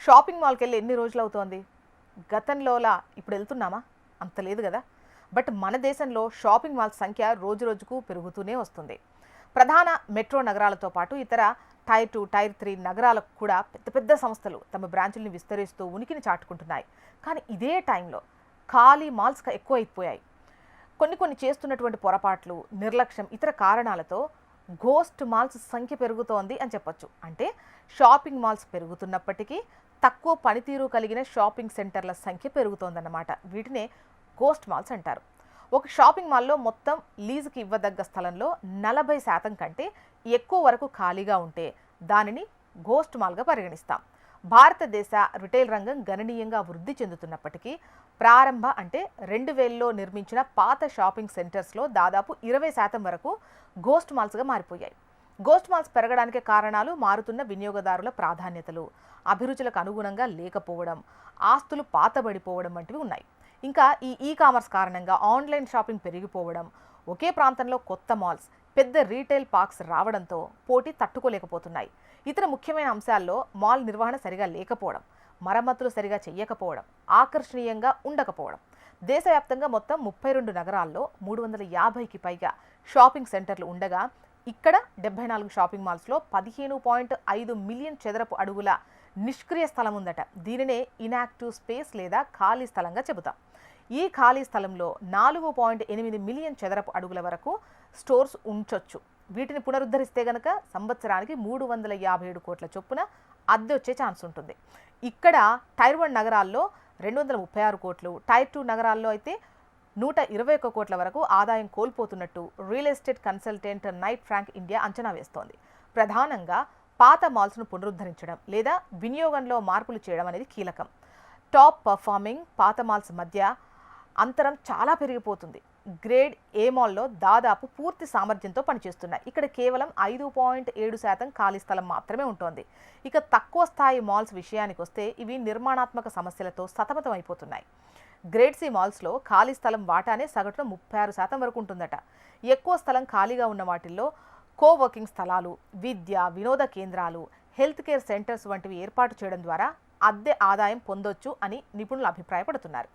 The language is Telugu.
షాపింగ్ మాల్కి వెళ్ళి ఎన్ని రోజులు అవుతోంది? గతంలోలా ఇప్పుడు వెళ్తున్నామా? అంత లేదు కదా. బట్ మన దేశంలో షాపింగ్ మాల్స్ సంఖ్య రోజు రోజుకు పెరుగుతూనే వస్తుంది. ప్రధాన మెట్రో నగరాలతో పాటు ఇతర టైర్ 2, టైర్ 3 నగరాలకు కూడా పెద్ద పెద్ద సంస్థలు తమ బ్రాంచుల్ని విస్తరిస్తూ ఉనికిని చాటుకుంటున్నాయి. కానీ ఇదే టైంలో ఖాళీ మాల్స్ ఎక్కువైపోయాయి. కొన్ని చేస్తున్నటువంటి పొరపాట్లు, నిర్లక్ష్యం, ఇతర కారణాలతో గోస్ట్ మాల్స్ సంఖ్య పెరుగుతోంది అని చెప్పొచ్చు. అంటే షాపింగ్ మాల్స్ పెరుగుతున్నప్పటికీ తక్కువ పనితీరు కలిగిన షాపింగ్ సెంటర్ల సంఖ్య పెరుగుతోందన్నమాట. వీటినే గోస్ట్ మాల్స్ అంటారు. ఒక షాపింగ్ మాల్లో మొత్తం లీజుకి ఇవ్వదగ్గ స్థలంలో 40% కంటే ఎక్కువ వరకు ఖాళీగా ఉంటే దానిని గోస్ట్ మాల్గా పరిగణిస్తాం. భారతదేశ రిటైల్ రంగం గణనీయంగా వృద్ధి చెందుతున్నప్పటికీ ప్రారంభ అంటే 2000లో నిర్మించిన పాత షాపింగ్ సెంటర్స్లో దాదాపు 20% వరకు గోస్ట్ మాల్స్గా మారిపోయాయి. గోస్ట్ మాల్స్ పెరగడానికి కారణాలు మారుతున్న వినియోగదారుల ప్రాధాన్యతలు, అభిరుచులకు అనుగుణంగా లేకపోవడం, ఆస్తులు పాతబడిపోవడం వంటివి ఉన్నాయి. ఇంకా ఈ కామర్స్ కారణంగా ఆన్లైన్ షాపింగ్ పెరిగిపోవడం, ఒకే ప్రాంతంలో కొత్త మాల్స్, పెద్ద రీటైల్ పార్క్స్ రావడంతో పోటీ తట్టుకోలేకపోతున్నాయి. ఇతర ముఖ్యమైన అంశాల్లో మాల్ నిర్వహణ సరిగా లేకపోవడం, మరమ్మతులు సరిగా చేయకపోవడం, ఆకర్షణీయంగా ఉండకపోవడం. దేశవ్యాప్తంగా మొత్తం 32 నగరాల్లో 350కి పైగా షాపింగ్ సెంటర్లు ఉండగా ఇక్కడ 74 షాపింగ్ మాల్స్లో 15.5 మిలియన్ చదరపు అడుగుల నిష్క్రియ స్థలం ఉందట. దీనినే ఇనాక్టివ్ స్పేస్ లేదా ఖాళీ స్థలంగా చెబుతాం. ఈ ఖాళీ స్థలంలో 4.8 మిలియన్ చదరపు అడుగుల వరకు స్టోర్స్ ఉంచొచ్చు. వీటిని పునరుద్ధరిస్తే గనక సంవత్సరానికి 357 కోట్ల చొప్పున అద్దె వచ్చే ఛాన్స్ ఉంటుంది. ఇక్కడ టైర్ 1 నగరాల్లో 236 కోట్లు, టైర్ 2 నగరాల్లో అయితే 121 కోట్ల వరకు ఆదాయం కోల్పోతున్నట్టు real estate consultant Knight Frank India అంచనా వేస్తోంది. ప్రధానంగా పాత మాల్స్ను పునరుద్ధరించడం లేదా వినియోగంలో మార్పులు చేయడం అనేది కీలకం. టాప్ పర్ఫార్మింగ్ పాత మాల్స్ మధ్య అంతరం చాలా పెరిగిపోతుంది. గ్రేడ్ ఏ మాల్లో దాదాపు పూర్తి సామర్థ్యంతో పనిచేస్తున్నాయి. ఇక్కడ కేవలం 5.7% ఖాళీ స్థలం మాత్రమే ఉంటుంది. ఇక తక్కువ స్థాయి మాల్స్ విషయానికి వస్తే ఇవి నిర్మాణాత్మక సమస్యలతో సతమతం అయిపోతున్నాయి. గ్రేడ్ సి మాల్స్లో ఖాళీ స్థలం వాటానే సగటున 36% వరకు ఉంటుందట. ఎక్కువ స్థలం ఖాళీగా ఉన్న వాటిల్లో కోవర్కింగ్ స్థలాలు, విద్య, వినోద కేంద్రాలు, హెల్త్ కేర్ సెంటర్స్ వంటివి ఏర్పాటు చేయడం ద్వారా అద్దె ఆదాయం పొందొచ్చు అని నిపుణులు అభిప్రాయపడుతున్నారు.